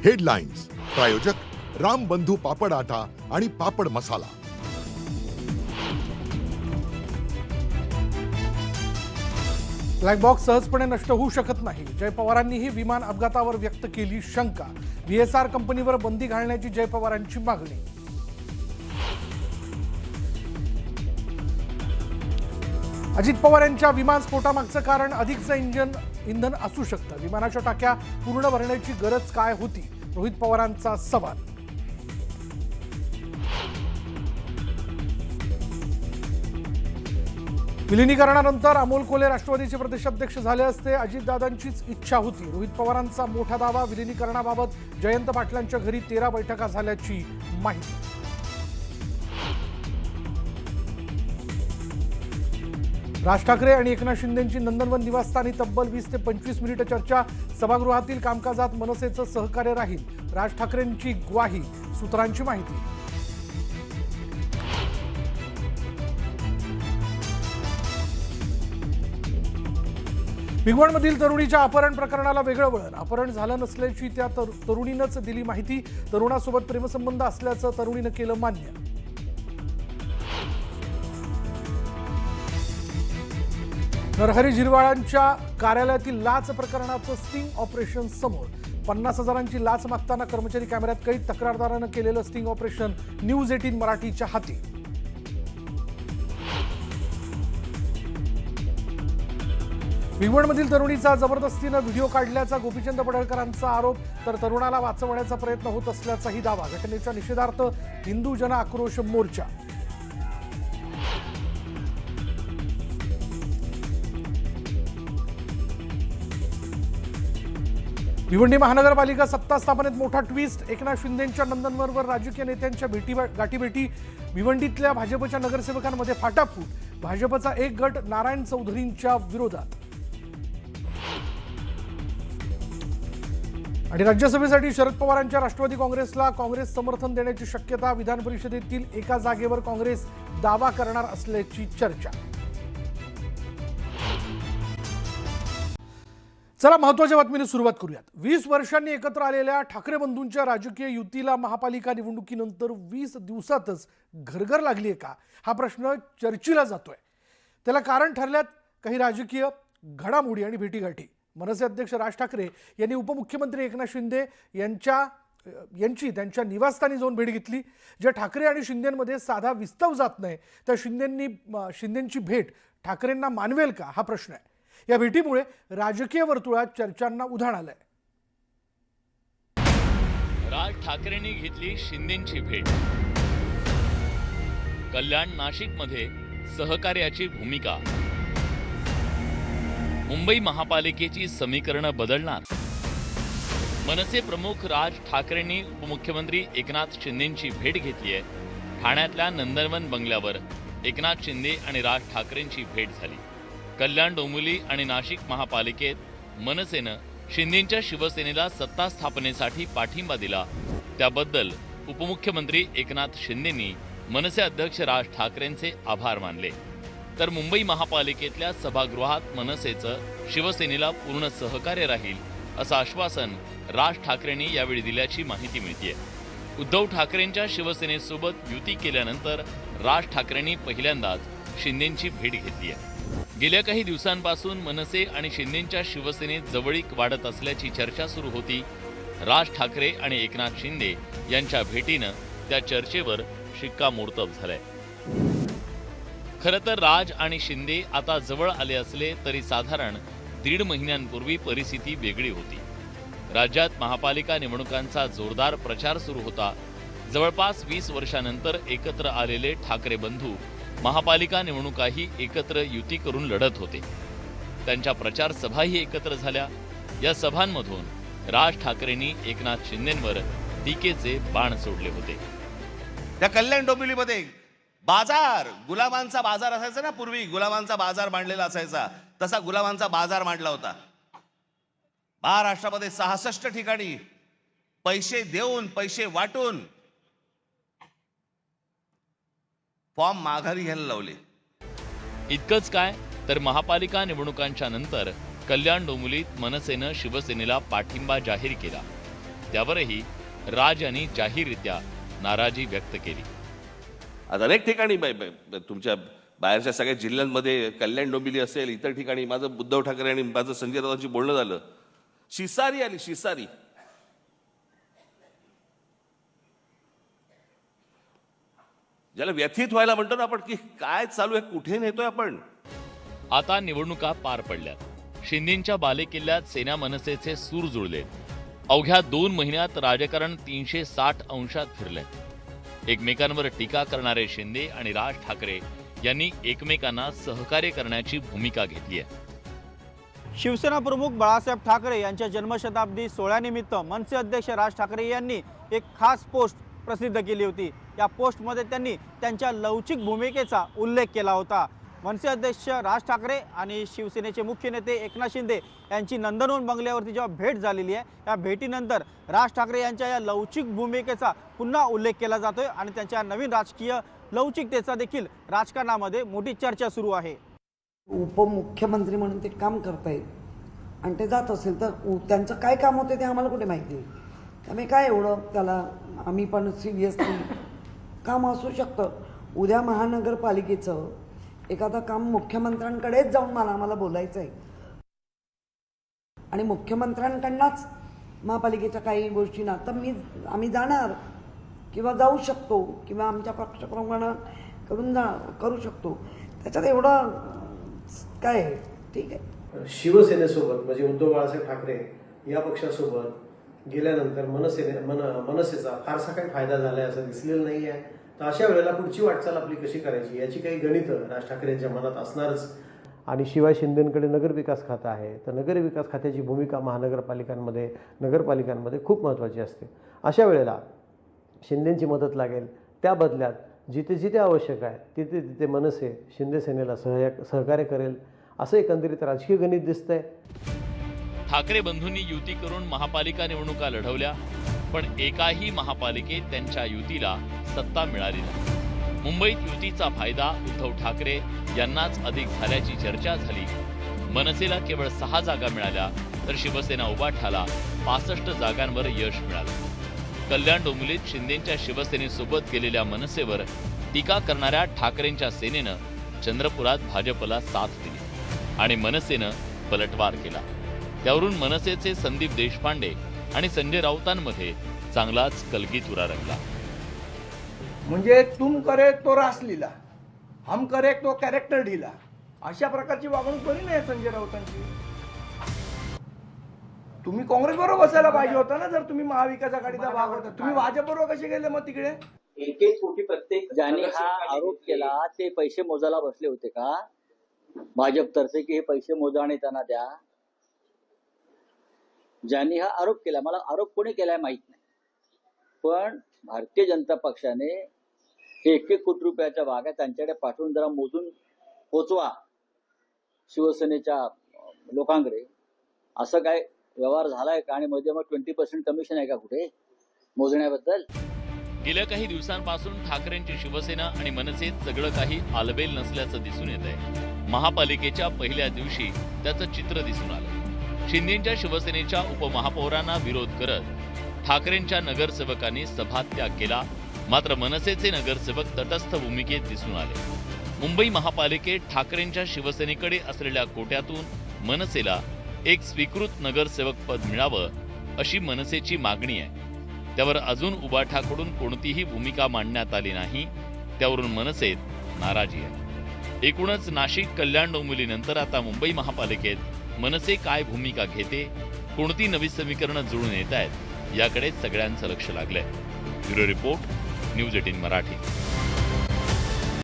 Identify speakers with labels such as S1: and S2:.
S1: Headlines प्रायोजक राम बंधू पापड आटा आणि पापड मसाला।
S2: ब्लॅक बॉक्स सहजपणे नष्ट होऊ शकत नाही। जय पवारांनीही विमान अपघातावर व्यक्त केली शंका। VSR कंपनीवर बंदी घालण्याची जय पवारांची मागणी। अजित पवार यांच्या विमान स्फोटामागचं कारण अधिकचं इंधन असू शकतं। विमानाच्या टाक्या पूर्ण भरण्याची गरज काय होती? रोहित पवारांचा सवाल। विलिनीकरणानंतर अमोल कोल्हे राष्ट्रवादीचे प्रदेशाध्यक्ष झाले असते अजितदादांचीच इच्छा होती। रोहित पवारांचा मोठा दावा। विलिनीकरणाबाबत जयंत पाटलांच्या घरी 13 बैठका झाल्याची माहिती। राज ठाकरे आणि एकनाथ शिंदेंची नंदनवन निवासस्थानी तब्बल 20 ते 25 मिनिटं चर्चा। सभागृहातील कामकाजात मनसेचं सहकार्य राहील, राज ठाकरेंची ग्वाही। सूत्रांची माहिती। भिगवणमधील तरुणीच्या अपहरण प्रकरणाला वेगळं वळण। अपहरण झालं नसल्याची त्या तरुणीनंच दिली माहिती। तरुणासोबत प्रेमसंबंध असल्याचं तरुणीनं केलं मान्य। नरहरी झिरवाळांच्या कार्यालयातील लाच प्रकरणाचं स्टिंग ऑपरेशन समोर। 50,000ची लाच मागताना कर्मचारी कॅमेऱ्यात कैद। तक्रारदारानं केलेलं स्टिंग ऑपरेशन न्यूज 18 मराठीच्या हाती। भिगवणमधील तरुणीचा जबरदस्तीनं व्हिडिओ काढल्याचा गोपीचंद पडळकरांचा आरोप, तर तरुणाला वाचवण्याचा प्रयत्न होत असल्याचाही दावा। घटनेच्या निषेधार्थ हिंदू जन आक्रोश मोर्चा। भिवंडी महानगरपालिका सत्ता स्थापनेत मोठा ट्विस्ट। एकनाथ शिंदेंच्या नंदनवनवर राजकीय नेत्यांच्या गाठीभेटी। भिवंडीतल्या भाजपच्या नगरसेवकांमध्ये फाटाफूट। भाजपचा एक गट नारायण चौधरींच्या विरोधात। आणि राज्यसभेसाठी शरद पवारांच्या राष्ट्रवादी काँग्रेसला काँग्रेस समर्थन देण्याची शक्यता। विधान परिषदेतील एका जागेवर काँग्रेस दावा करणार असल्याची चर्चा। चला महत्त्वाच्या बातमीने सुरुवात करूयात। 20 वर्षांनी एकत्र आलेल्या ठाकरे बंधूंच्या राजकीय युतीला महापालिका निवडणुकीनंतर 20 दिवसातच घरघर लागली आहे का, हा प्रश्न चर्चेला जातोय। त्याला कारण ठरल्यात काही राजकीय घडामोडी आणि भेटीगाठी। मनसे अध्यक्ष राज ठाकरे यांनी उपमुख्यमंत्री एकनाथ शिंदे यांची त्यांच्या निवासस्थानी जाऊन भेट घेतली। ज्या ठाकरे आणि शिंदेंमध्ये साधा विस्तव जात नाही, त्या शिंदेंची भेट ठाकरेंना मानवेल का, हा प्रश्न आहे। या भेटीमुळे राजकीय वर्तुळात चर्चांना उधाण आलंय।
S3: राज ठाकरेंनी घेतली शिंदेंची भेट। कल्याण नाशिकमध्ये सहकार्याची भूमिका। मुंबई महापालिकेची समीकरणं बदलणार। मनसे प्रमुख राज ठाकरेंनी उपमुख्यमंत्री एकनाथ शिंदेंची भेट घेतली आहे। ठाण्यातल्या नंदनवन बंगल्यावर एकनाथ शिंदे आणि राज ठाकरेंची भेट झाली। कल्याण डोंबिवली आणि नाशिक महापालिकेत मनसेनं शिंदेंच्या शिवसेनेला सत्ता स्थापनेसाठी पाठिंबा दिला, त्याबद्दल उपमुख्यमंत्री एकनाथ शिंदेंनी मनसे अध्यक्ष राज ठाकरेंचे आभार मानले। तर मुंबई महापालिकेतल्या सभागृहात मनसेचं शिवसेनेला पूर्ण सहकार्य राहील असं आश्वासन राज ठाकरेंनी यावेळी दिल्याची माहिती मिळते। उद्धव ठाकरेंच्या शिवसेनेसोबत युती केल्यानंतर राज ठाकरेंनी पहिल्यांदाच शिंदेंची भेट घेतली आहे। गेल्या काही दिवसांपासून मनसे आणि शिंदेंच्या शिवसेनेत जवळीक वाढत असल्याची चर्चा सुरू होती। राज ठाकरे आणि एकनाथ शिंदे यांच्या भेटीनं त्या चर्चेवर शिक्कामोर्तब झालंय। खरं तर राज आणि शिंदे आता जवळ आले असले तरी साधारण 1.5 महिन्यांपूर्वी परिस्थिती वेगळी होती। राज्यात महापालिका निवडणुकांचा जोरदार प्रचार सुरू होता। जवळपास 20 वर्षांनंतर एकत्र आलेले ठाकरे बंधू महापालिका निवडणुकाही एकत्र युती करून लढत होते। त्यांच्या प्रचार सभाही एकत्र झाल्या। या सभांमधून राज ठाकरेंनी एकनाथ शिंदेंवर टीकेचे बाण सोडले होते।
S4: त्या कल्याण डोंबिवलीमध्ये बाजार, गुलामांचा बाजार असायचा ना, पूर्वी गुलामांचा बाजार मांडलेला असायचा, तसा गुलामांचा बाजार मांडला होता। महाराष्ट्रामध्ये 66 ठिकाणी पैसे देऊन पैसे वाटून फॉर्म माघारी घ्यायला लावले।
S3: इतकंच काय, तर महापालिका निवडणुकांच्या नंतर कल्याण डोंबिवलीत मनसेनं शिवसेनेला पाठिंबा जाहीर केला। त्यावरही राज यांनी जाहीररित्या नाराजी व्यक्त केली.
S4: आज अनेक ठिकाणी तुमच्या बाहेरच्या सगळ्या जिल्ह्यांमध्ये कल्याण डोंबिवली असेल, इतर ठिकाणी माझं उद्धव ठाकरे आणि माझं संजय राऊतांची बोलणं झालं. शिसारी आली, शिसारी. ज्याला व्यथित व्हायला म्हणतो ना आपण, की काय चालू आहे, कुठे नेतोय आपण.
S3: आता निवडणुका पार पडल्यात. शिंदेंच्या बालेकिल्ल्यात सेना मनसेचे सूर जुळले. अवघ्या 2 महिन्यात राजकारण 360 अंशात फिरले. एकमेकांवर टीका करणारे शिंदे आणि राज ठाकरे यांनी एकमेकांना सहकार्य करण्याची भूमिका घेतली आहे.
S5: शिवसेना प्रमुख बाळासाहेब ठाकरे यांच्या जन्मशताब्दी सोहळ्यानिमित्त मनसे अध्यक्ष राज ठाकरे यांनी एक खास पोस्ट प्रसिद्ध केली होती. या पोस्टमध्ये त्यांनी त्यांच्या लवचिक भूमिकेचा उल्लेख केला होता. मनसे अध्यक्ष राज ठाकरे आणि शिवसेनेचे मुख्य नेते एकनाथ शिंदे यांची नंदनवन बंगल्यावरती जेव्हा भेट झालेली आहे, या भेटीनंतर राज ठाकरे यांच्या या लवचिक भूमिकेचा पुन्हा उल्लेख केला जातोय आणि त्यांच्या नवीन राजकीय लवचिकतेचा देखील राजकारणामध्ये मोठी चर्चा सुरू आहे.
S6: उपमुख्यमंत्री म्हणून ते काम करतायत आणि ते जात असेल तर त्यांचं काय काम होते ते आम्हाला कुठे माहिती आहे. त्यामुळे काय एवढं त्याला आम्ही पण सिरियसली काम असू शकतं. उद्या महानगरपालिकेचं एखादं काम मुख्यमंत्र्यांकडेच जाऊन आम्हाला बोलायचं आहे आणि मुख्यमंत्र्यांकडनंच महापालिकेच्या काही गोष्टी ना तर आम्ही जाणार किंवा जाऊ शकतो किंवा आमच्या पक्षप्रमुखांकडून करू शकतो. त्याच्यात एवढं काय आहे, ठीक आहे.
S7: शिवसेनेसोबत म्हणजे उद्धव बाळासाहेब ठाकरे या पक्षासोबत गेल्यानंतर मनसेचा फारसा काही फायदा झालाय असं दिसलेलं नाही आहे. तर अशा वेळेला पुढची वाटचाल आपली कशी करायची याची काही गणितं राज ठाकरेंच्या मनात असणारच.
S8: आणि शिवाय शिंदेंकडे नगरविकास खातं आहे, तर नगरविकास खात्याची भूमिका महानगरपालिकांमध्ये नगरपालिकांमध्ये खूप महत्त्वाची असते. अशा वेळेला शिंदेंची मदत लागेल. त्या बदल्यात जिथे जिथे आवश्यक आहे तिथे तिथे मनसे शिंदे सेनेला सहकार्य करेल असं एकंदरीत राजकीय गणित दिसतंय.
S3: ठाकरे बंधूंनी युती करून महापालिका निवडणुका लढवल्या, पण एकाही महापालिकेत त्यांच्या युतीला सत्ता मिळाली नाही. मुंबईत युतीचा फायदा उद्धव ठाकरे यांनाच अधिक झाल्याची चर्चा झाली. मनसेला केवळ 6 जागा मिळाल्या, तर शिवसेना उभाठाला 65 जागांवर यश मिळालं. कल्याण डोंबिवलीत शिंदेंच्या शिवसेनेसोबत गेलेल्या मनसेवर टीका करणाऱ्या ठाकरेंच्या सेनेनं चंद्रपुरात भाजपला साथ दिली आणि मनसेनं पलटवार केला. त्यावरून मनसेचे संदीप देशपांडे आणि संजय राऊतांमध्ये चांगलाच कलगीतुरा रंगला.
S9: म्हणजे तुम करे तो रासलीला, हम करे तो कॅरेक्टर ढिला, अशा प्रकारची वागणूक बरी नाही संजय राऊतांची. तुम्ही काँग्रेस बरोबर बसायला पाहिजे होता ना, जर तुम्ही महाविकास आघाडीचा भाग होता. तुम्ही भाजप बरोबर कसे गेले मग तिकडे?
S10: 1-1 कोटी प्रत्येक ज्यांनी हा आरोप केला ते पैसे मोजायला बसले होते का भाजपतर्फे, की हे पैसे मोजा आणि त्यांना द्या? ज्यांनी हा आरोप केला, मला आरोप कोणी केलाय माहित नाही, पण भारतीय जनता पक्षाने 1-1 कोटी रुपयाच्या बागा त्यांच्याकडे पाठवून जरा मोजून पोचवा शिवसेनेच्या लोकांकडे. असं काय व्यवहार झालाय का? आणि मध्ये मग 20% कमिशन आहे का कुठे मोजण्याबद्दल?
S3: गेल्या काही दिवसांपासून ठाकरेंची शिवसेना आणि मनसेत सगळं काही आलबेल नसल्याचं दिसून येत आहे. महापालिकेच्या पहिल्या दिवशी त्याचं चित्र दिसून आलं. शिंदेंच्या शिवसेनेच्या उपमहापौरांना विरोध करत ठाकरेंच्या नगरसेवकांनी सभात्याग केला. मात्र मनसेचे नगरसेवक तटस्थ भूमिकेत दिसून आले. मुंबई महापालिकेत ठाकरेंच्या शिवसेनेकडे असलेल्या कोट्यातून मनसेला एक स्वीकृत नगरसेवक पद मिळावं अशी मनसेची मागणी आहे. त्यावर अजून उबाठाकडून कोणतीही भूमिका मांडण्यात आली नाही. त्यावरून मनसेत नाराजी आहे. एकूणच नाशिक कल्याण डोंबिवलीनंतर आता मुंबई महापालिकेत मनसे काय भूमिका घेते, कोणती नवी समीकरणं जुळून येत आहेत याकडे सगळ्यांचं लक्ष लागलंय. Bureau report, news 18 Marathi.